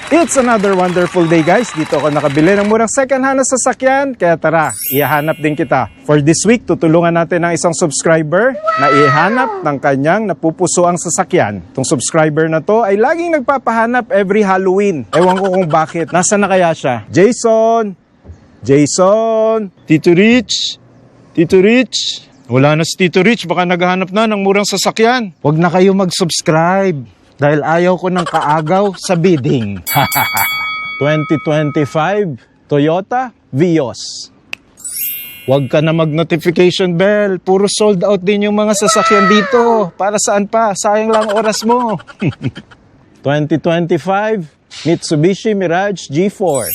It's another wonderful day guys. Dito ako nakabili ng murang second hand na sasakyan. Kaya tara, ihanap din kita. For this week, tutulungan natin ng isang subscriber na ihanap ng kanyang napupusuang sasakyan. Itong subscriber na to ay laging nagpapahanap every Halloween. Ewan ko kung bakit. Nasaan na kaya siya? Jason! Jason! Tito Rich! Tito Rich! Wala na si Tito Rich. Baka naghahanap na ng murang sasakyan. Huwag na kayo mag-subscribe. Dahil ayaw ko ng kaagaw sa bidding. 2025 Toyota Vios. Huwag ka na mag-notification bell. Puro sold out din yung mga sasakyan dito. Para saan pa? Sayang lang oras mo. 2025 Mitsubishi Mirage G4.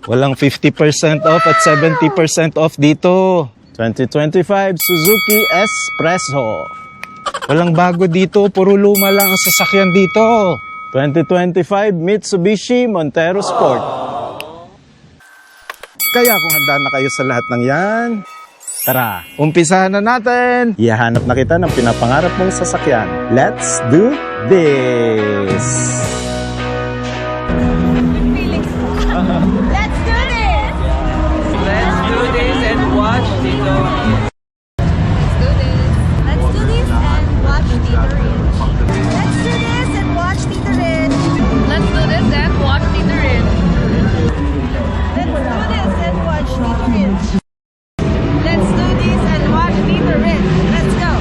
Walang 50% off at 70% off dito. 2025 Suzuki Espresso. Walang bago dito, puro luma lang ang sasakyan dito. 2025 Mitsubishi Montero Sport. Kaya kung handa na kayo sa lahat ng yan, tara, umpisahan na natin. Ihahanap na kita ng pinapangarap mong sasakyan. Let's do this! Let's do this! Let's do this and watch Tito. Let's do this and watch Tito Rich. Let's do this and watch Tito Rich. Let's do this and watch Tito Rich. Let's do this and watch Tito Rich. Let's do this and watch Tito Rich. Let's go!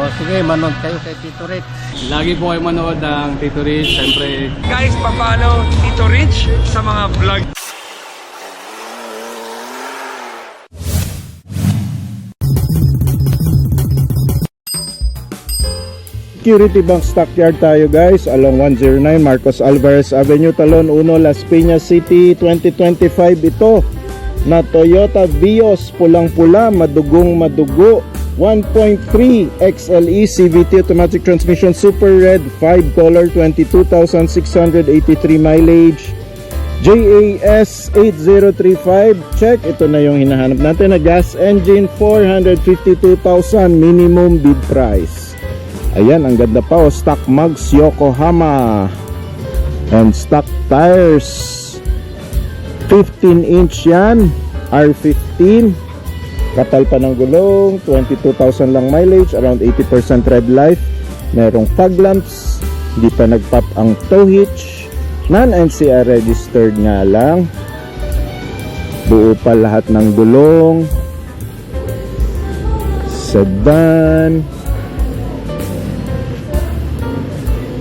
O sige, manood kayo kay Tito Rich. Lagi po kayo manood ng Tito Rich. Siyempre, Guys, papalo Tito Rich sa mga vlog. Security Bank Stockyard tayo guys, along 109 Marcos Alvarez Avenue, Talon 1, Las Piñas City. 2025 ito na Toyota Vios, pulang-pula, madugong madugo, 1.3 XLE CVT automatic transmission, super red, 5 color, 22,683 mileage, JAS 8035. Check, ito na yung hinahanap natin na gas engine, 452,000 minimum bid price. Ayan, ang ganda pa, stock mugs Yokohama and stock tires, 15-inch yan, R15. Katal pa ng gulong, 22,000 lang mileage, around 80% tread life. Merong fog lamps, hindi pa nagpop ang tow hitch, non-NCR registered nga lang. Buo pa lahat ng gulong, sedan,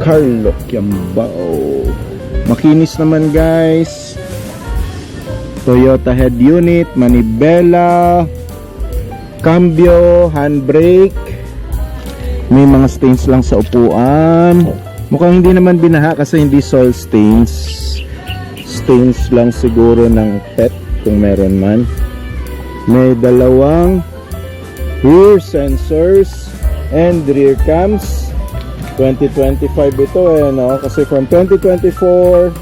Carlo Kiambao. Makinis naman guys. Toyota head unit, manibela, cambio, handbrake. May mga stains lang sa upuan. Mukhang hindi naman binaha kasi hindi soil stains. Stains lang siguro ng pet kung meron man. May dalawang rear sensors and rear cams. 2025 ito no? Kasi from 2024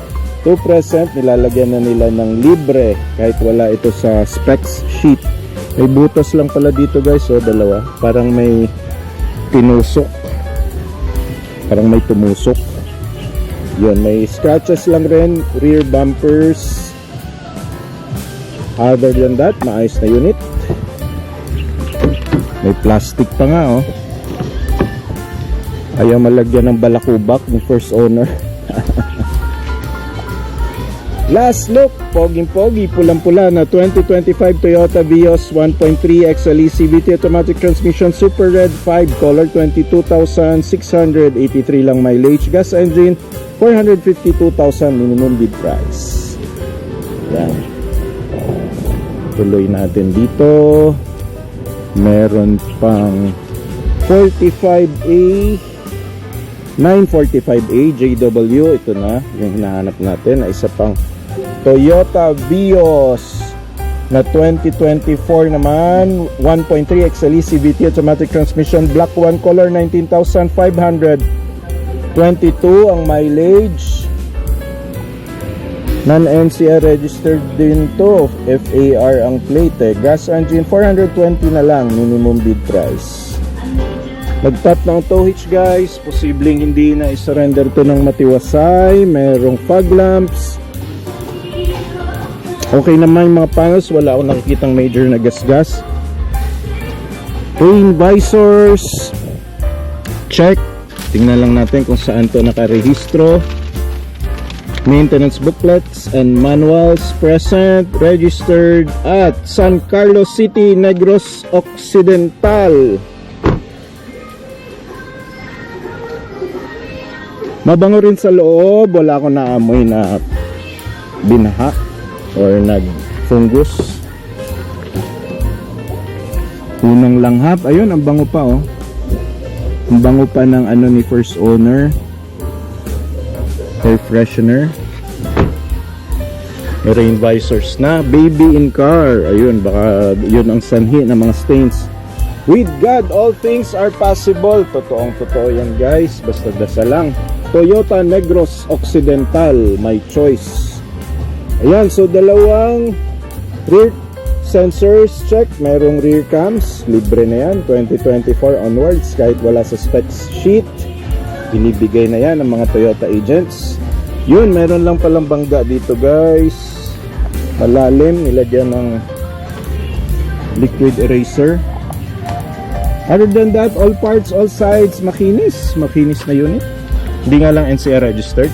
to present nilalagyan na nila ng libre kahit wala ito sa specs sheet. May butas lang pala dito guys, dalawa, parang may tinusok, parang may tumusok. Yun, may scratches lang rin, rear bumpers. Other than that, maayos na unit. May plastic pa nga ayaw malagyan ng balakubak ni first owner. Last look, poging-pogi, pulang-pula na 2025 Toyota Vios 1.3 XLE CVT automatic transmission, super red, 5 color, 22,683 lang mileage, gas engine, 452,000 minimum bid price. Yan. Tuloy natin dito. Meron pang 45A 945A JW, ito na yung hinahanap natin, na isa pang Toyota Vios na 2024 naman, 1.3 XLE CVT automatic transmission, black 1 color, 19,522 ang mileage, non-NCR registered din to, FAR ang plate gas engine, 420 na lang minimum bid price. Nag-tap na ang tow hitch guys. Posibleng hindi na i-surrender to ng matiwasay. Merong fog lamps. Okay naman yung mga panels. Wala akong nakikitang major na gasgas. Rain visors. Check. Tingnan lang natin kung saan to nakarehistro. Maintenance booklets and manuals present, registered at San Carlos City, Negros Occidental. Mabango rin sa loob, wala akong naamoy na binaha or nag-fungus. Unang langhap, ayun, ang bango pa oh. Ang bango pa ng ano ni first owner. Air freshener. Rain visors na. Baby in car. Ayun, baka yun ang sanhi ng mga stains. With God, all things are possible. Totoong totoo yan guys. Basta dasal lang. Toyota Negros Occidental, my choice. Ayan, so dalawang rear sensors check. Merong rear cams. Libre na yan. 2024 onwards. Kahit wala sa specs sheet. Binibigay na yan ng mga Toyota agents. Yun, meron lang palang bangga dito guys. Malalim, nilagyan ng liquid eraser. Other than that, all parts, all sides, makinis. Makinis na unit. Hindi nga lang NCR registered.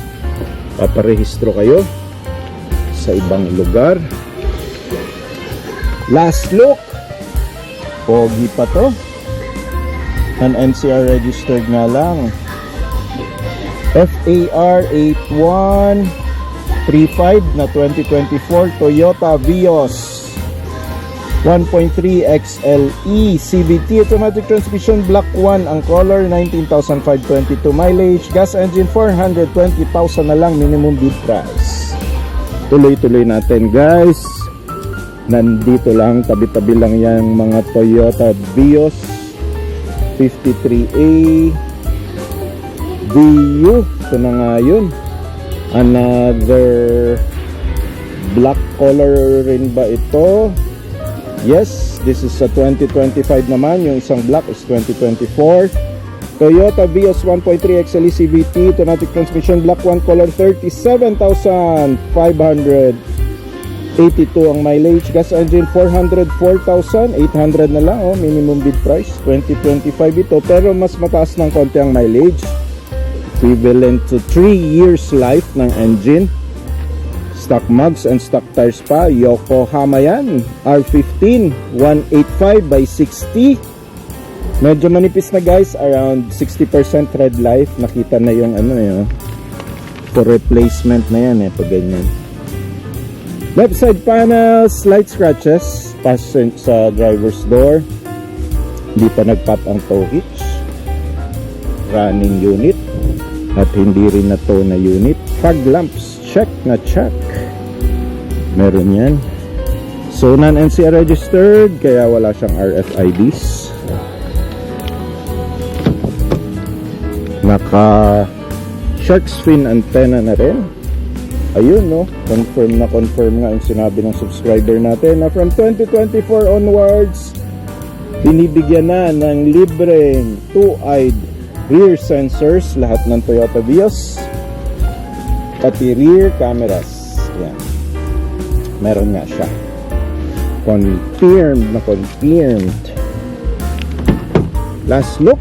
Paparehistro kayo sa ibang lugar. Last look. Pogi pa to. An NCR registered nga lang. FAR 8135 na 2024 Toyota Vios 1.3 XLE CVT automatic transmission block 1 ang color 19,522 mileage gas engine 420,000 na lang minimum bid price. Tuloy-tuloy natin guys. Nandito lang tabi-tabi lang yang mga Toyota Vios 53A VU, ito na nga yun. Another black color rin ba ito? Yes, this is a 2025 naman. Yung isang black is 2024. Toyota Vios 1.3 XLE CVT automatic transmission black 1 color 37,582 ang mileage gas engine 404,800 na lang minimum bid price 2025 ito pero mas mataas ng konti ang mileage equivalent to 3 years life ng engine. Stock mugs and stock tires pa. Yokohama yan. R15 185 by 60. Medyo manipis na guys. Around 60% tread life. Nakita na yung ano yun. For replacement na yan pag ganyan. Left side panels. Light scratches. Passenger sa driver's door. Hindi pa nag-pop ang tow hitch. Running unit. At hindi rin na to na unit. Fog lamps, check na check. Meron yan. So non-NCR registered, kaya wala siyang RFIDs. Naka shark's fin antenna na rin. Ayun no, confirm nga yung sinabi ng subscriber natin na from 2024 onwards, binibigyan na ng libreng 2-eyed rear sensors, lahat ng Toyota Vios, pati rear cameras. Yan. Meron nga siya. Confirmed na confirmed. Last look.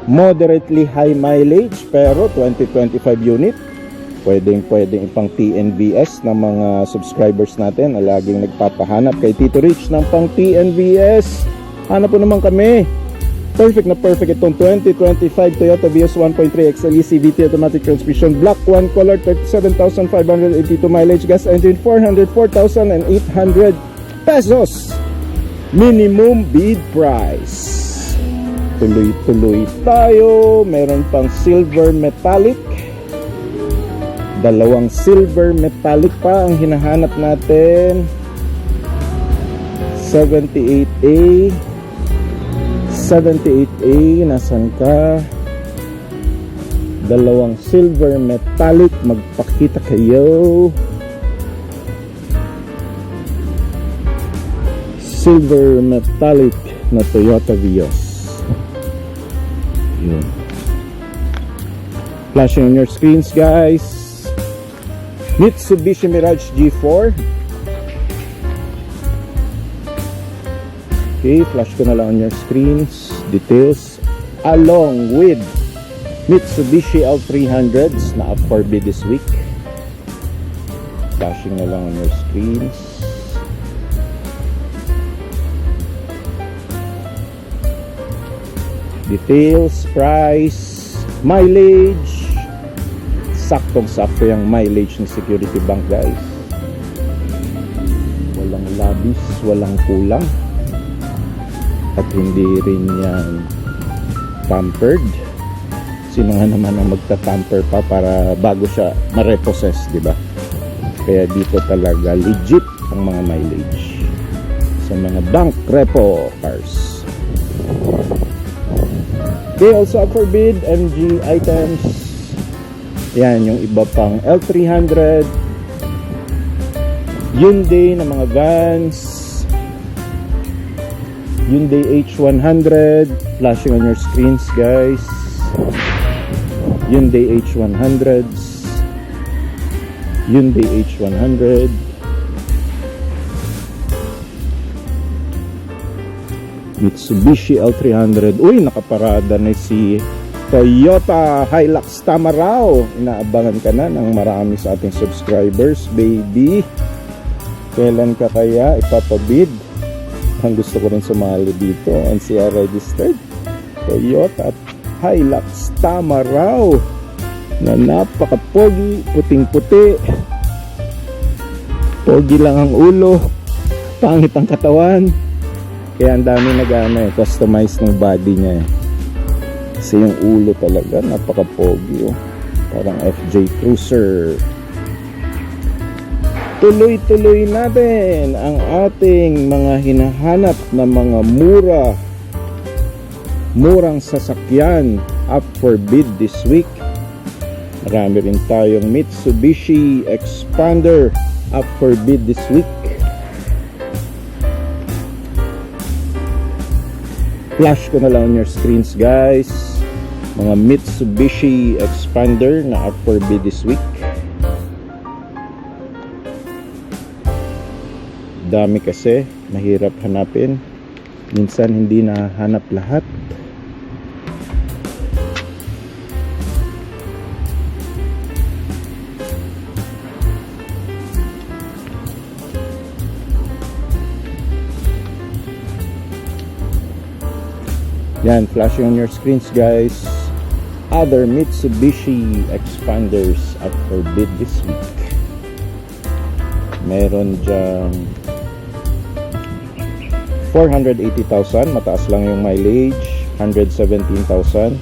Moderately high mileage pero 2025 unit. Pwedeng ipang TNVS ng mga subscribers natin na laging nagpapahanap kay Tito Rich ng pang TNVS. Hanap po naman kami. Perfect na perfect itong 2025 Toyota Vios 1.3 XLE CVT automatic transmission black 1 color 37,582 mileage gas engine 404,800 pesos minimum bid price. Tuloy-tuloy tayo. Meron pang silver metallic. Dalawang silver metallic pa ang hinahanap natin. 78A 78A, nasan ka? Dalawang silver metallic, magpakita kayo. Silver metallic na Toyota Vios. Yun. Flashing on your screens, guys. Mitsubishi Mirage G4. Okay, flash ko na lang on your screens. Details. Along with Mitsubishi L300s na up for bid this week. Flashing na lang on your screens. Details, price, mileage. Saktong-sakto yung mileage ng Security Bank, guys. Walang labis, walang kulang. At hindi rin yan tampered. Sino nga naman ang magta-tamper pa para bago siya ma-repossess, di ba? Kaya dito talaga legit ang mga mileage sa mga bank repo cars. Okay, also up for bid, MG items. Yan, yung iba pang L300, Hyundai na mga vans, Hyundai H100, flashing on your screens, guys. Hyundai H100s, Hyundai H100. Mitsubishi L300. Uy, nakaparada na si Toyota Hilux Tamarao. Inaabangan ka na ng marami sa ating subscribers, baby. Kailan ka kaya ipapabid? Ang gusto ko rin sumali dito. NCR registered Toyota at Hilux Tamarao na napaka-pogi, puting-puti. Pogi lang ang ulo, pangit ang katawan. Kaya ang dami customize ng body niya. Kasi yung ulo talaga napaka-pogi, oh. Parang FJ Cruiser. Tuloy-tuloy natin ang ating mga hinahanap na mga murang sasakyan up for bid this week. Marami rin tayong Mitsubishi Expander up for bid this week. Flash ko na lang on your screens, guys. Mga Mitsubishi Expander na up for bid this week. Dami kasi, mahirap hanapin. Minsan hindi nahanap lahat. Yan, flashing on your screens, guys. Other Mitsubishi Expanders up for bid this week. Meron dyan 480,000, mataas lang yung mileage. 117,000,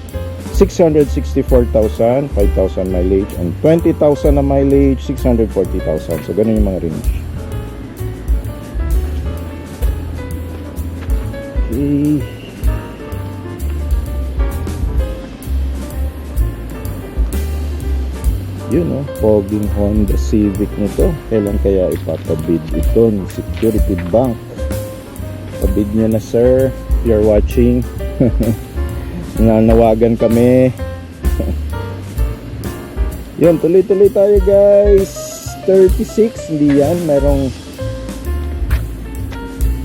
664,000, 5,000 mileage, and 20,000 na mileage, 640,000. So ganun yung mga range. Okay. Yun, oh, poging Honda Civic nito. Kailan kaya ipapabid ito ng Security Bank? Pabid nyo na, sir. If you're watching. Nanawagan kami. Yun, tuloy-tuloy tayo, guys. 36, hindi yan. Merong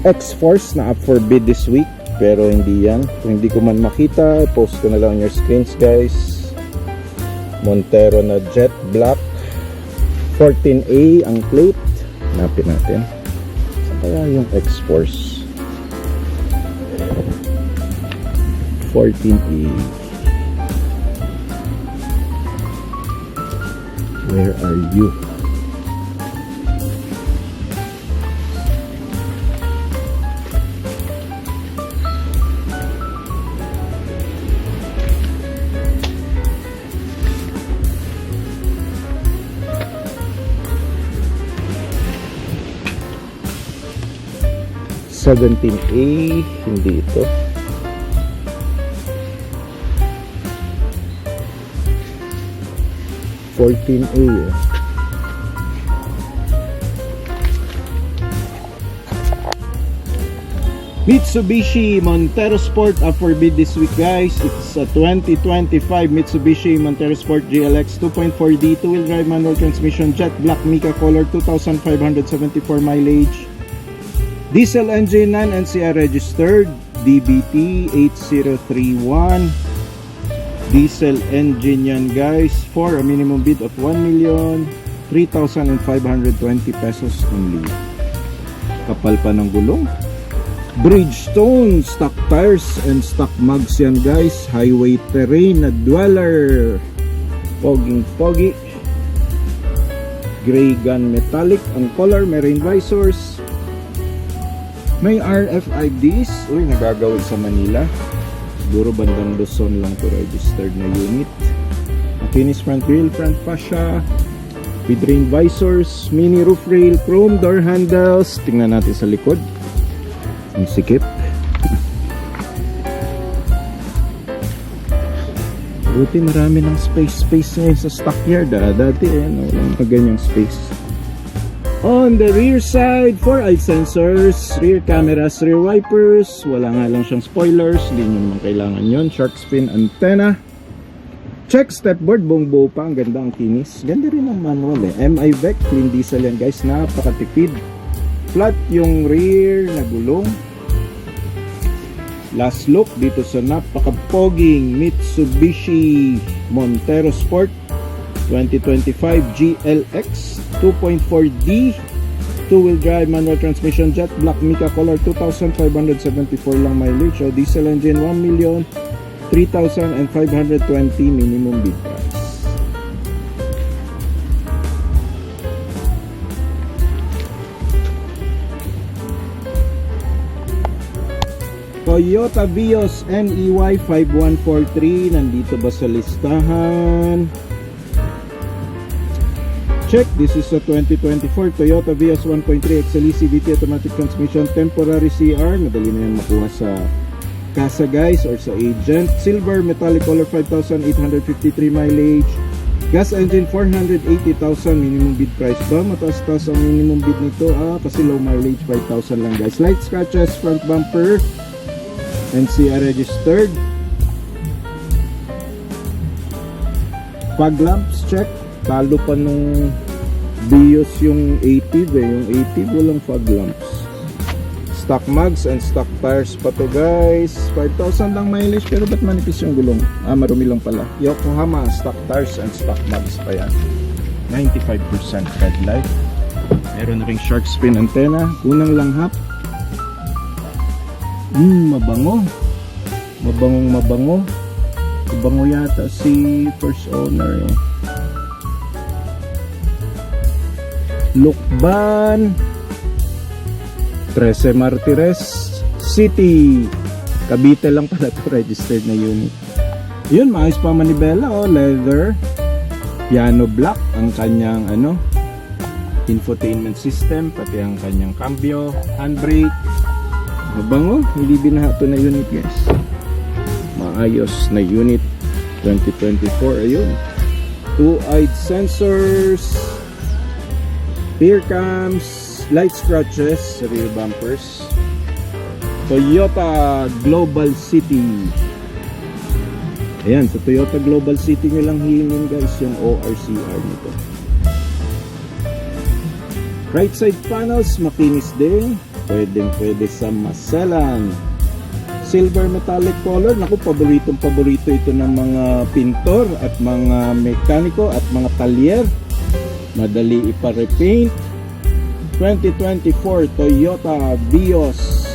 X-Force na up for bid this week. Pero hindi yan. Kung hindi ko man makita, post ko na lang on your screens, guys. Montero na jet black, 14A ang plate. Hanapin natin. Saan kaya yung X-Force? 14A. Where are you? A, hindi ito. A. Mitsubishi Montero Sport up for bid this week, guys. It's a 2025 Mitsubishi Montero Sport GLX 2.4D two-wheel drive manual transmission, jet black mica color, 2,574 mileage, diesel engine, non-NCR registered, DBT 8031. Diesel engine yan, guys, for a minimum bid of 1,03,520 pesos only. Kapal pa ng gulong. Bridgestone stock tires and stock mugs yan, guys. Highway terrain na dweller, poging pogi. Gray gun metallic ang color, marine visors. May RFIDs. Uy, nagagawin sa Manila. Siguro bandang Luzon lang to registered na unit. Makinis front grille, front fascia with rain visors, mini roof rail, chrome door handles. Tingnan natin sa likod. Ang sikip. Buti marami ng space ngayon sa stockyard. Dati walang ganyang space. On the rear side, 4 eye sensors, rear cameras, rear wipers. Wala nga lang siyang spoilers, hindi nyo naman kailangan yon. Shark fin antenna. Check stepboard, buong buo pa. Ang ganda, ang kinis. Ganda rin ang manual eh. MI VEC, clean diesel yan, guys. Napakatipid. Flat yung rear na gulong. Last look dito sa napakapoging Mitsubishi Montero Sport 2025 GLX 2.4D two-wheel drive manual transmission, jet black mica color, 2,574 lang mileage. So diesel engine, 1,03,520 minimum bid price. Toyota Vios NEY 5143, nandito ba sa listahan? Check, this is a 2024 Toyota Vios 1.3 XLE CVT automatic transmission, temporary CR, madali na yan makuha sa kasa, guys, or sa agent. Silver metallic color, 5,853 mileage. Gas engine, 480,000 minimum bid price ba? Mataas-taas ang minimum bid nito kasi low mileage, 5,000 lang, guys. Light scratches, front bumper, NCR registered. Fog lamps, check. Talo pa nung Vios yung 80 yung 80 walang fog lamps. Stock mugs and stock tires pa to, guys. 5,000 lang mileage, pero ba't manipis yung gulong? Marumi lang pala. Yokohama stock tires and stock mugs pa yan. 95% red light. Meron na ring shark fin antenna. Unang langhap. Mabango. Mabango yata si first owner eh. Lukban 13 Martires City, Cavite lang pala to, registered na unit. Yun, maayos pa manibela, leather, piano black ang kanyang infotainment system, pati ang kanyang cambio, handbrake. Mabango, hindi binahato na unit, guys. Maayos na unit 2024. Ayun, 2-eyed sensors, rear cams, light scratches, rear bumpers. Toyota Global City. Ayan, sa Toyota Global City nyo lang hihingin, guys, yung ORCR nito. Right side panels, makinis din. Pwede sa maselan. Silver metallic color. Naku, paborito ito ng mga pintor at mga mekaniko at mga talyer. Madali ipa-repaint. 2024 Toyota Vios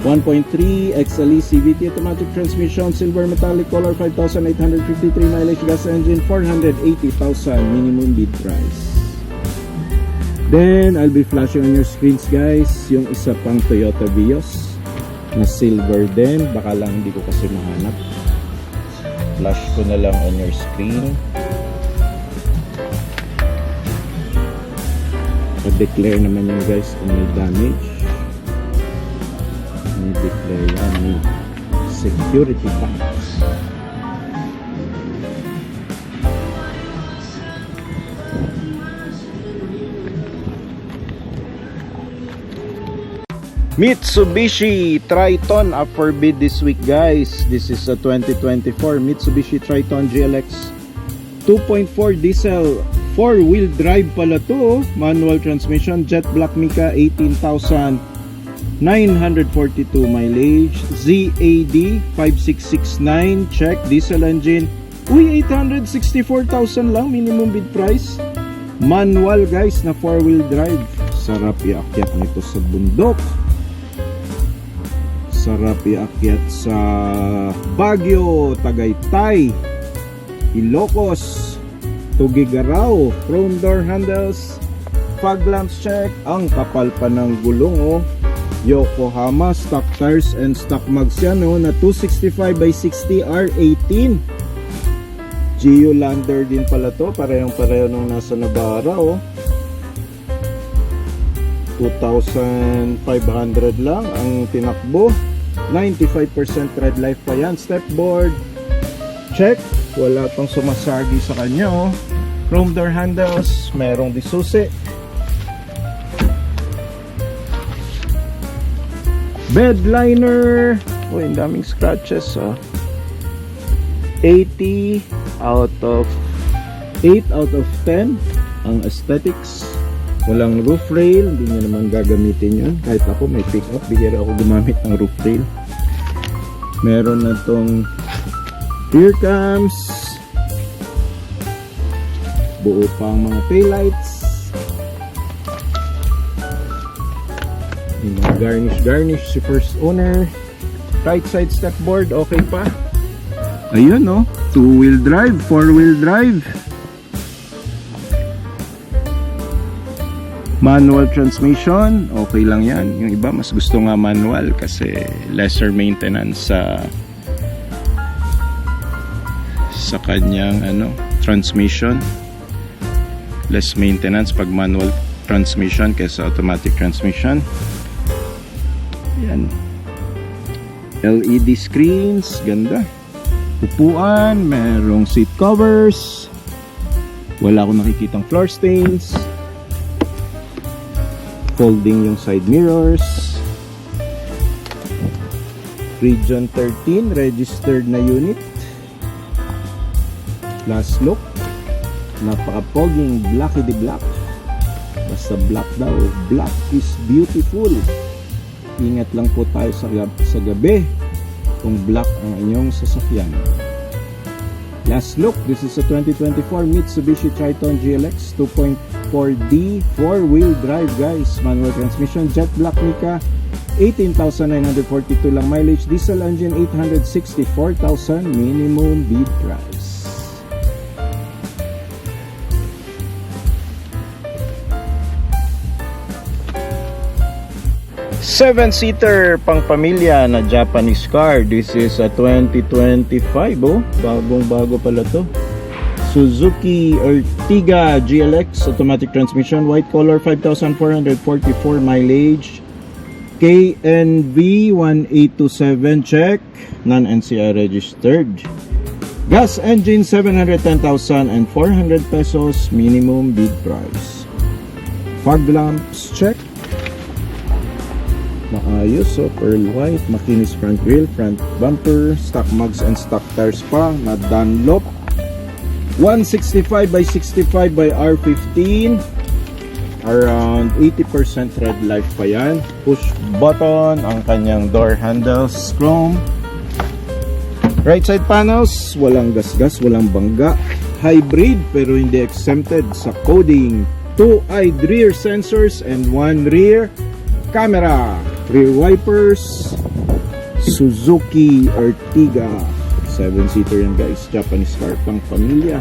1.3 XLE CVT automatic transmission, silver metallic color, 5,853 mileage, gas engine, 480,000 minimum bid price. Then I'll be flashing on your screens, guys, yung isa pang Toyota Vios na silver din. Baka lang hindi ko kasi mahanap. Flash ko na lang on your screen. I-declare naman yan, guys, kung may damage. I-declare yan, may security packs. Mitsubishi Triton up for bid this week, guys. This is a 2024 Mitsubishi Triton GLX 2.4 diesel 4-wheel drive pala to, manual transmission, jet black mica, 18,942 mileage, ZAD 5669, check, diesel engine. Uy, 864,000 lang minimum bid price. Manual, guys, na 4-wheel drive. Sarap iakyat nito sa bundok. Sarap iakyat sa Baguio, Tagaytay, Ilocos, Tugigaraw. Chrome door handles, fog lamps check. Ang kapal pa ng gulong, oh. Yokohama stock tires and stock mags yan, oh, na 265/60 R18. Geolander din pala to, parehong-pareho nung nasa Navara, oh. 2,500 lang ang tinakbo. 95% tread life pa yan. Stepboard check, wala pang sumasagi sa kanya, oh. Chrome door handles, merong disusi. Bed liner, oh, ang daming scratches, oh. 8 out of 10 ang aesthetics. Walang roof rail, hindi nyo naman gagamitin yun. Kahit ako may pick up, bihira ako gumamit ng roof rail. Meron na tong rear cams, buo pa ang mga taillights, yung mga garnish si first owner. Right side step board, okay pa. Ayun, no, 2-wheel drive, 4-wheel drive, manual transmission, okay lang yan. Yung iba mas gusto nga manual kasi lesser maintenance sa kanyang transmission. Less maintenance pag manual transmission kaysa automatic transmission. Yan. LED screens, ganda. Upuan, merong seat covers. Wala akong nakikitang floor stains. Folding yung side mirrors. Region 13 registered na unit. Last look, napaka-poging blacky de black. Basta black daw, black is beautiful. Ingat lang po tayo sa gabi kung black ang inyong sasakyan. Last look, this is a 2024 Mitsubishi Triton GLX 2.4D 4-wheel drive, guys. Manual transmission, jet black mica, 18,942 lang mileage, diesel engine, 864,000 minimum bid price. Seven-seater pang pamilya na Japanese car. This is a 2025, oh. Bagong-bago pala to. Suzuki Ertiga GLX automatic transmission, white color, 5,444 mileage, KNV 1827 check, non-NCI registered. Gas engine, 710,400 pesos minimum bid price. Fog lamps check, maayos, so pearl white, makinis front grille, front bumper, stock mugs and stock tires pa na Dunlop. 165/65 by R15, around 80% tread life pa yan. Push button ang kanyang door handles, chrome. Right side panels, walang gasgas, walang bangga. Hybrid pero hindi exempted sa coding. 2 rear sensors and 1 rear camera. Rear wipers. Suzuki Ertiga 7-seater yan, guys. Japanese car pang pamilya.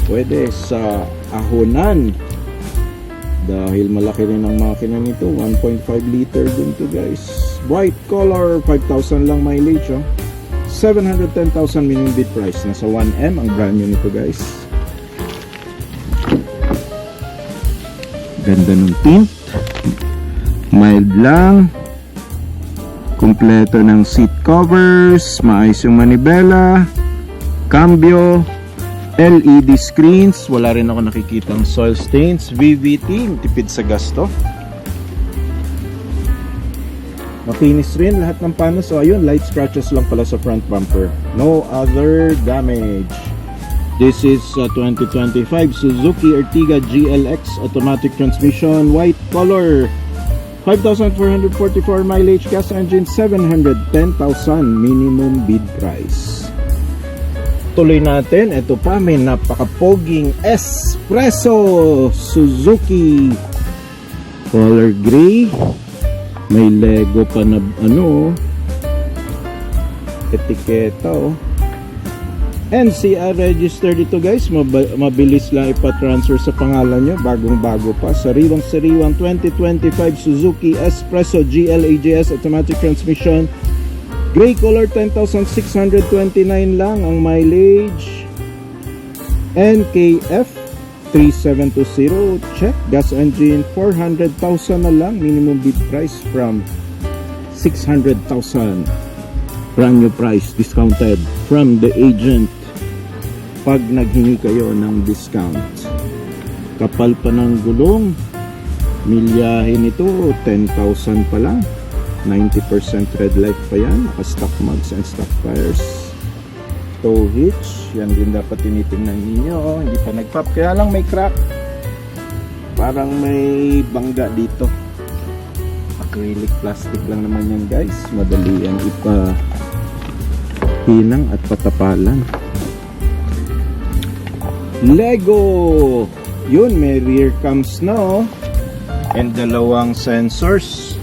Pwede sa ahonan dahil malaki rin ang makina nito. 1.5 liter din to, guys. White color, 5,000 lang mileage, oh. 710,000 minimum bid price. Nasa 1M ang brand new nito, guys. Ganda ng tint, mild lang. Kompleto ng seat covers, maayos yung manibela, cambio, LED screens, wala rin ako nakikitang soil stains, VVT, tipid sa gasto. Makinis rin lahat ng panos. So ayun, light scratches lang pala sa front bumper. No other damage. This is 2025 Suzuki Ertiga GLX automatic transmission, white color. 5,444 mileage, gas engine, 710,000 minimum bid price. Tuloy natin, ito pa, may napakapoging Espresso Suzuki color gray. May Lego pa na etiketa NCR registered ito guys. Mabilis lang ipatransfer sa pangalan nyo, bagong bago pa. Sariwang 2025 Suzuki Espresso GLAGS automatic transmission, gray color. 10,629 lang ang mileage. NKF 3720, check. Gas engine, 400,000 na lang minimum bid price from 600,000. Brand new price, discounted from the agent pag naghingi kayo ng discount. Kapal pa ng gulong, milyahe nito 10,000 pa lang. 90% red light pa yan. Naka-stock mugs and stock tires. Tow hitch, yan din dapat tinitingnan ninyo. Hindi pa nag-pop, kaya lang may crack. Parang may bangga dito. Acrylic plastic lang naman yan guys. Madali yan hinang at patapalan. Lego, yun, may rear cams na and dalawang sensors.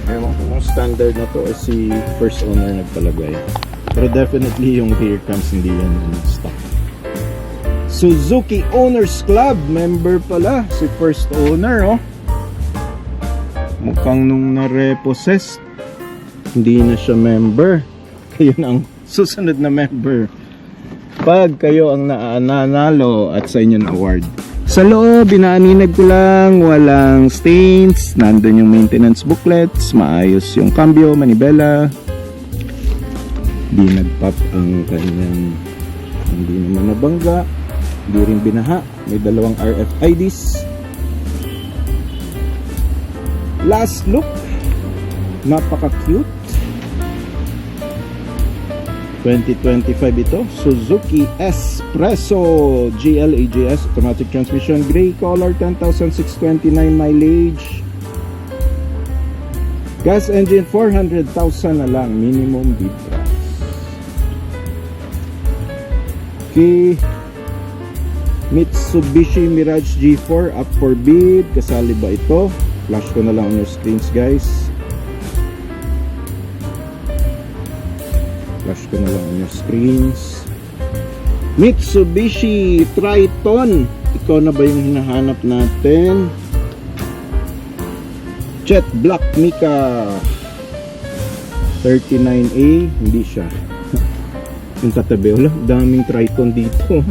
Ewan ko kung standard na to o si first owner nagpalagay, pero definitely yung rear cams hindi yan stock. Suzuki Owners Club member pala si first owner. Mukhang nung na-repossessed hindi na siya member. Kayo na ang susunod na member pag kayo ang nanalo at sa inyong award. Sa loob, binaaninag ko lang, walang stains, nandun yung maintenance booklets, maayos yung cambio, manibela, di nagpop ang kanyang, hindi naman nabangga, di rin binaha, may dalawang RFIDs. Last look, napaka cute. 2025 ito, Suzuki Espresso GLAGS automatic transmission, gray color, 10,629 mileage, gas engine, 400,000 na lang minimum bid price. Okay, Mitsubishi Mirage G4 up for bid. Kasali ba ito? Flash ko na lang on your screens guys. Flash ko na lang on your screens. Mitsubishi Triton, ikaw na ba yung hinahanap natin? Jet Black Mica 39A, hindi siya. Yung katabi, wala, daming Triton dito.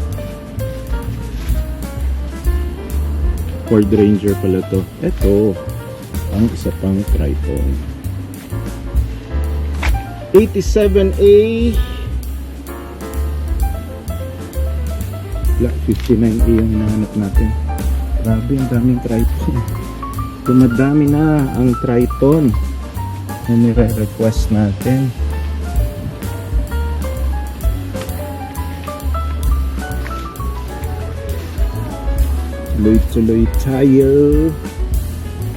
Ford Ranger pala to. Ito ang isa pang Triton. 87A, 59A yung hinahanap natin. Grabe, ang daming Triton. Dumadami na ang Triton na nire-request natin. Tuloy-tuloy tayo.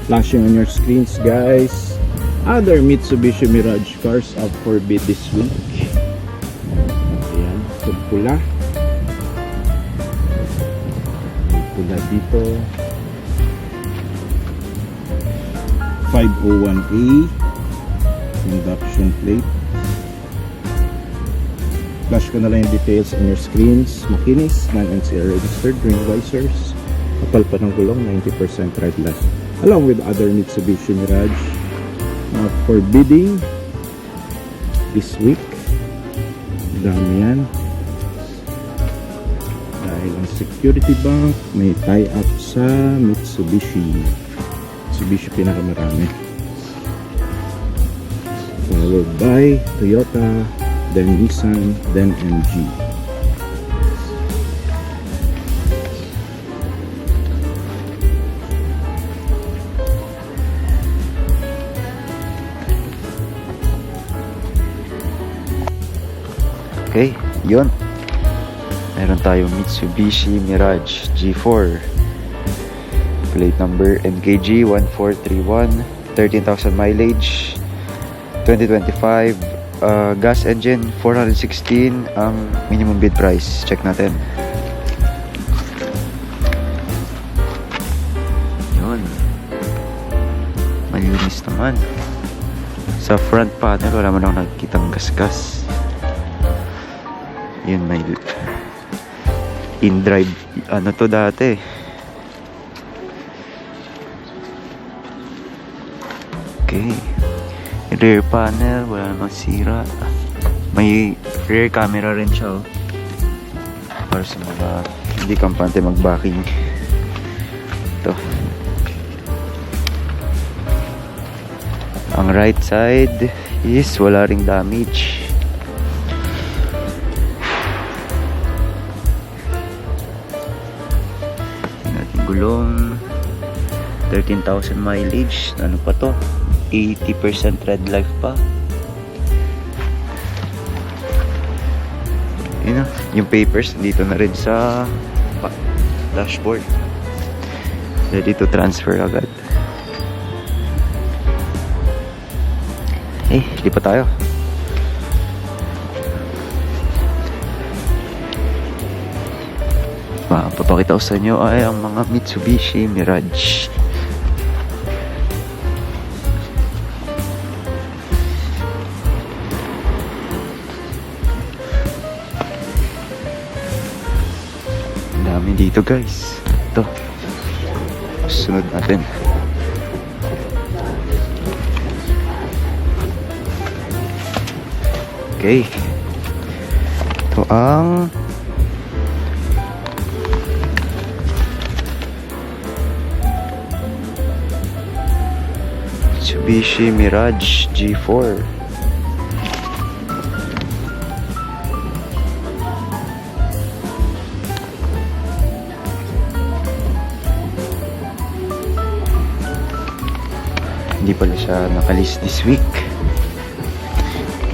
Flashing on your screens guys. Other Mitsubishi Mirage cars up for bid this week. Ayan, pula. Pula dito. 501A induction plate. Flash ko na lang yung details on your screens. Makinis, non-NCR registered, ring visors, kapal pa ng gulong, 90% red light, along with other Mitsubishi Mirage for bidding this week. Dami yan dahil ang Security Bank may tie-up sa Mitsubishi pinakamarami, followed by Toyota, then Nissan, then MG. Yun. Meron tayong Mitsubishi Mirage G4. Plate number MKG 1431. 13,000 mileage. 2025. Gas engine 416 ang minimum bid price. Check natin. Yun. Malinis naman. Sa front panel wala man akong nakikitang gasgas. Yun, may in-drive ano to dati. Okay. Rear panel wala namang sira. May rear camera rin siya, oh. Para sa mga hindi kampante mag-backing. Ito. Ang right side is wala ring damage. Gulong 13,000 mileage. Ano pa to? 80% red life pa. Yun na. Yung papers dito na rin sa dashboard. Ready to transfer agad. Di pa tayo. Papakita ko sa inyo ay ang mga Mitsubishi Mirage. Ang dami dito, guys. Ito. Sunod natin. Okay. Ito ang Mitsubishi Mirage G4. Hindi pala siya nakalist this week.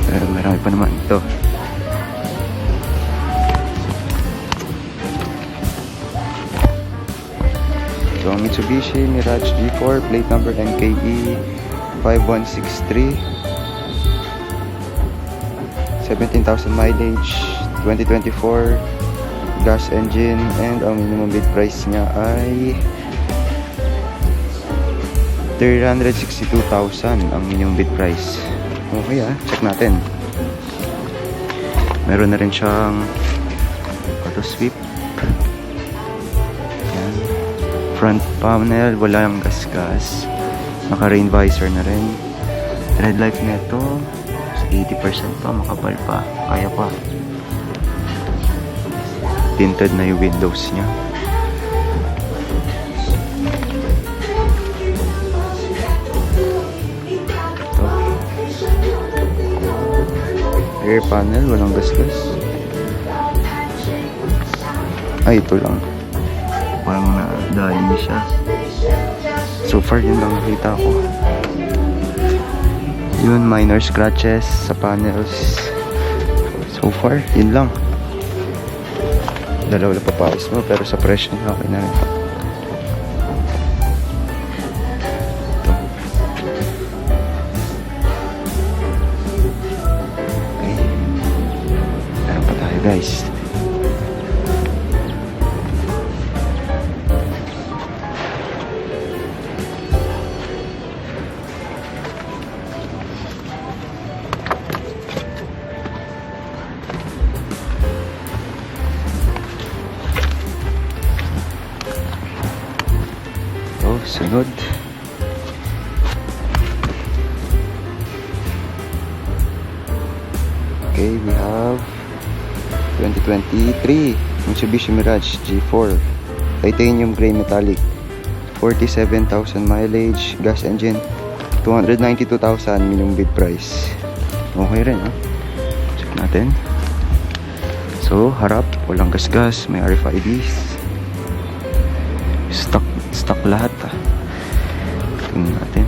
Pero marami pa naman ito. Ito ang Mitsubishi Mirage G4, plate number NKE 5163, 17,000 mileage, 2024, gas engine, and ang minimum bid price niya ay 362,000 ang minimum bid price. Okay, check natin. Meron na rin siyang auto sweep. Yan. Front panel, walang gas-gas. Naka-rain visor na rin. Red light nito 80% pa, makapal pa, kaya pa. Tinted na yung windows niya. Ito. Rear panel, walang gas-gas. Ay, ito lang. Parang nadali siya. So far, yun lang nakita ko. Yun, minor scratches sa panels. So far, yun lang. Dalawa na papayos mo, pero sa presyo niya, okay na rin. Ito. Okay. Meron pa tayo, guys. Sunod. Okay, we have 2023 Mitsubishi Mirage G4 titanium gray metallic, 47,000 mileage, gas engine, 292,000 minimum bid price. Okay rin, ha? Check natin. So, harap, walang gas-gas, may RFIDs. Stock lahat, ha? Tingnan natin.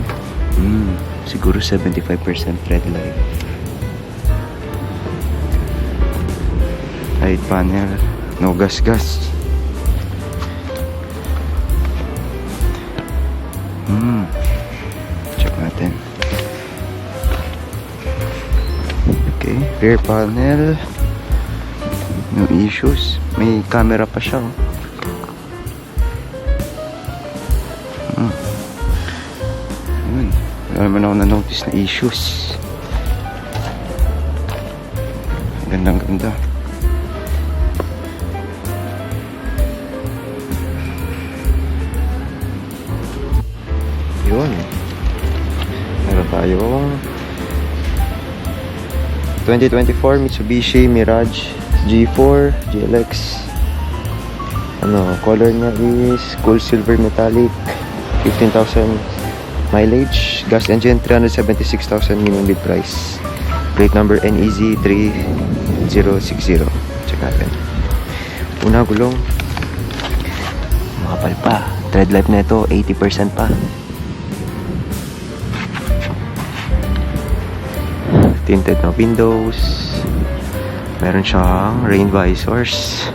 Siguro 75% red light. Side panel. No gas-gas. Check natin. Okay, rear panel. No issues. May camera pa siya. Yun. Wala naman ako na-notice na issues. Gandang ganda. Yun. Meron tayong 2024 Mitsubishi Mirage G4 GLX. Color niya is cool silver metallic, 15,000 mileage, gas engine, 376,000 minimum bid price. Plate number NEZ 3060. Check natin. Una gulong. Makapal pa. Tread life na ito, 80% pa. Tinted na windows. Meron siyang rain visors.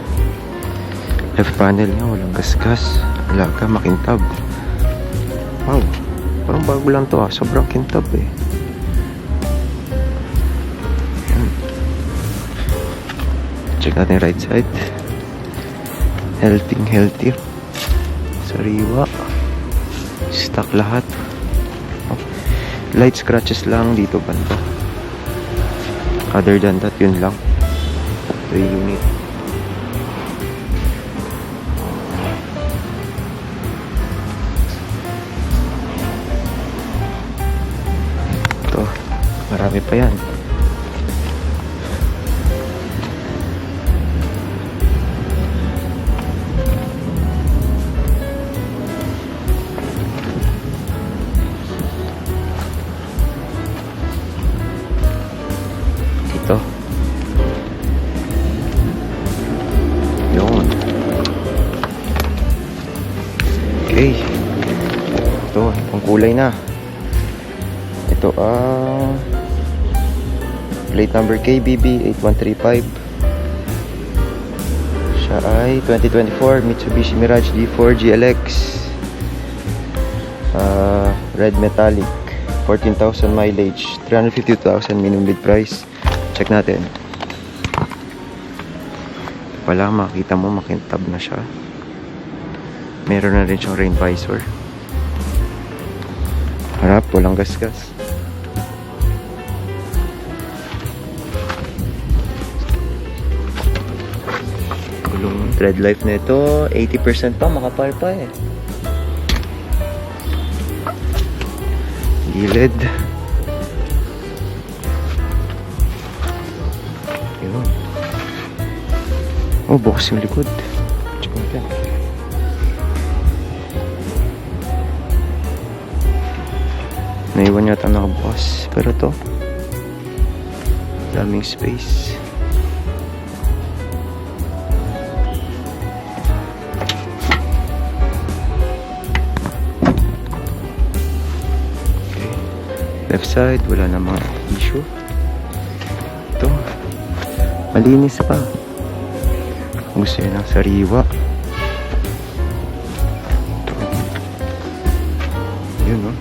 Left panel niya, walang gasgas. Alaga, makintab. Wow, parang bago lang to ah. Sobrang kintab eh. Check natin right side. Healthy. Sariwa. Stock lahat. Light scratches lang dito banda. Other than that, yun lang. 3 unit. Ito, marami pa yan. Ito. Yun. Okay. Ito, ang kulay na. Ito ang plate number KBB 8135. Siya ay 2024 Mitsubishi Mirage G4 GLX. Red metallic, 14,000 mileage, 352,000 minimum bid price. Check natin. Wala, makita mo makintab na siya. Meron na rin siyang rain visor. Harap, walang gasgas. Gulong tread life na ito, 80% pa, makapal pa eh. Gilid. Yun. Oh, bukas yung likod. Check natin. Naiwan yata nakabukas. Pero to, daming space. Left side, wala namang issue. Ito, malinis pa. Gusto yun ng sariwa. Ito. Yun, no?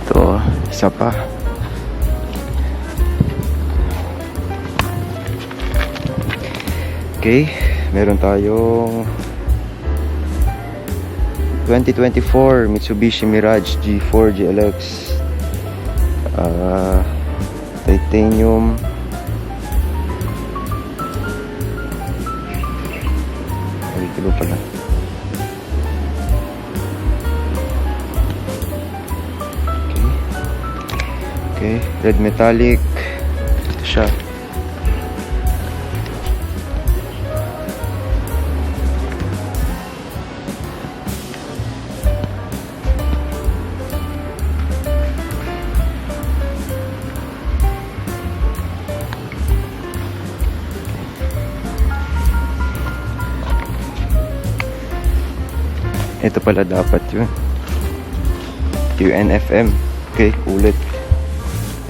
Ito, isa pa. Okay, meron tayong 2024 Mitsubishi Mirage G4 GLX. Titanium. Ay, kilo pala. Okay, red metallic. Ito siya. Ito pala dapat yun. QNFM. Okay, ulit.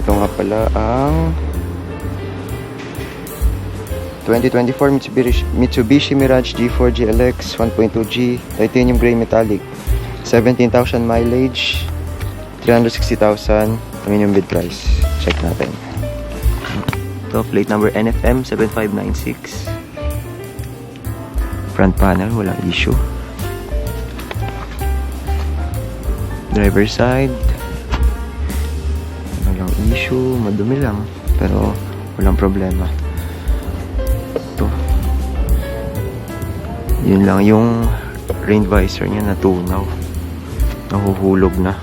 Ito nga pala ang 2024 Mitsubishi Mirage G4 GLX 1.2G Titanium Gray Metallic. 17,000 mileage, 360,000 minimum bid price. Check natin. Ito, plate number NFM 7596. Front panel, walang issue. Driver side, walang issue, madumi lang, pero walang problema. Ito, yun lang yung rain visor niya, natunaw, nahuhulog na.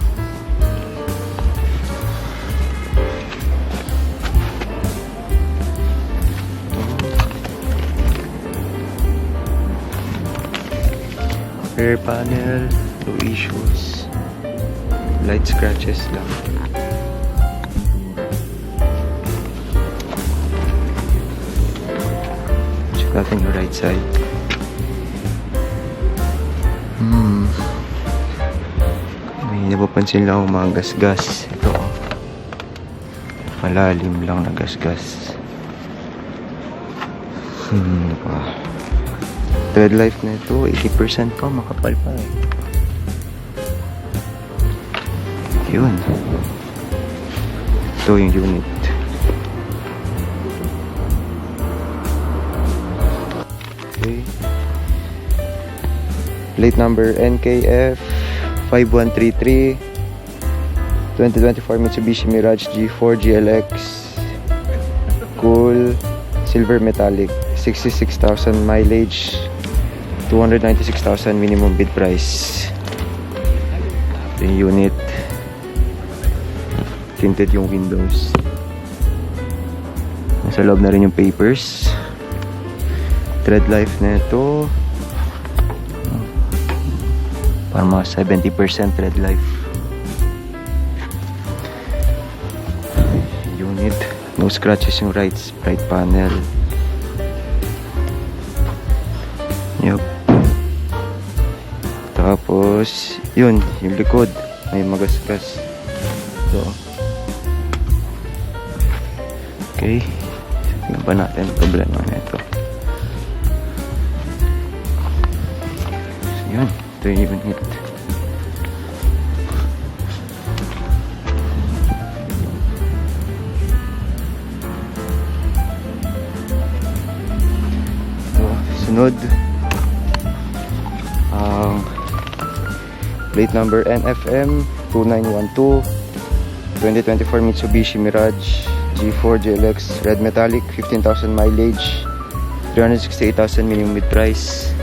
Rear panel, no issues. Light scratches lang. Check natin yung right side. May napapansin lang akong mga gas-gas. Ito, oh. Malalim lang na gas-gas. Ano pa? Tread life na ito, 80% pa, makapal pa eh. Yun. Ito yung unit. Okay. Plate number NKF 5133 2024 Mitsubishi Mirage G4 GLX Cool Silver Metallic. 66,000 mileage, 296,000 minimum bid price. Ito yung unit. Tinted yung windows. Nasa loob na rin yung papers. Tread life na ito, parang mga 70% tread life. Unit, no scratches yung right panel. Yup. Tapos, yun, yung likod, may magasgas. So, okay. Tingnan pa natin ang problema na ito. So, yun, ito yung unit. So, sunod. Plate number NFM 2912 2024 Mitsubishi Mirage G4 GLX Red Metallic, 15,000 mileage, 368,000 minimum bid price.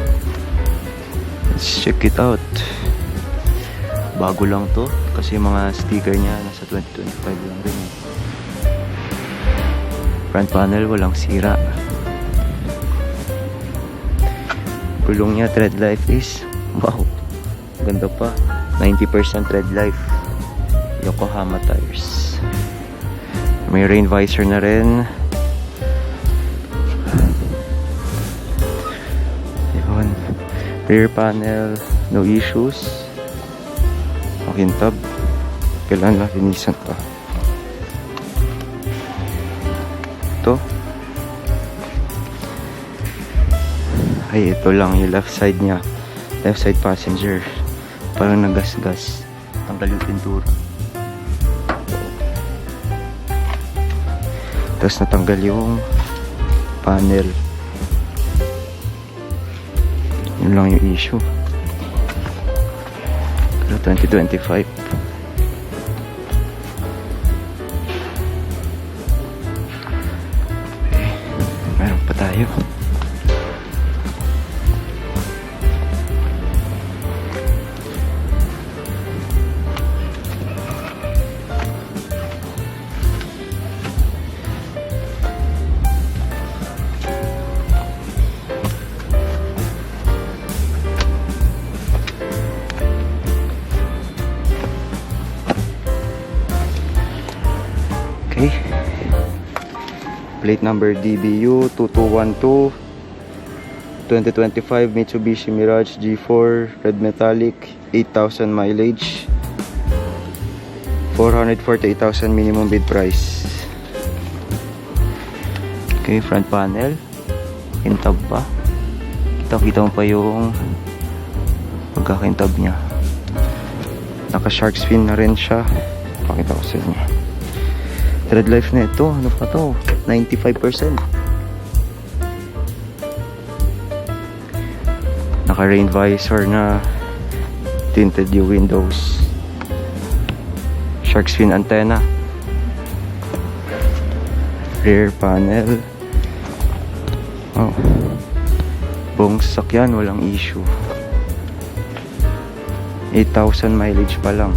Let's check it out. Bago lang to kasi yung mga sticker niya nasa 2025 lang rin. Front panel walang sira. Gulong niya tread life is wow, ganda pa, 90% tread life. Yokohama tires. May rain visor na rin. Yun. Rear panel, no issues. Makintab. Kailangan na linisan pa. Ito. Ay, ito lang yung left side niya. Left side passenger. Parang nagasgas. Tanggal yung pintura. Tapos natanggal yung panel. Yun lang yung issue. Pero 2025. Okay. Meron pa tayo. Okay. Plate number DBU 2212 2025 Mitsubishi Mirage G4 Red Metallic, 8,000 mileage, 448,000 minimum bid price. Okay, front panel. Kintab pa. Kita mo pa yung pagkakintab niya. Naka shark fin na rin siya. Pakita ko sa inyo. Tread life na ito. Ano pa to? 95%. Naka rain visor na tinted yung windows. Shark fin antenna. Rear panel. Oh. Buong sasakyan, walang issue. 8,000 mileage pa lang.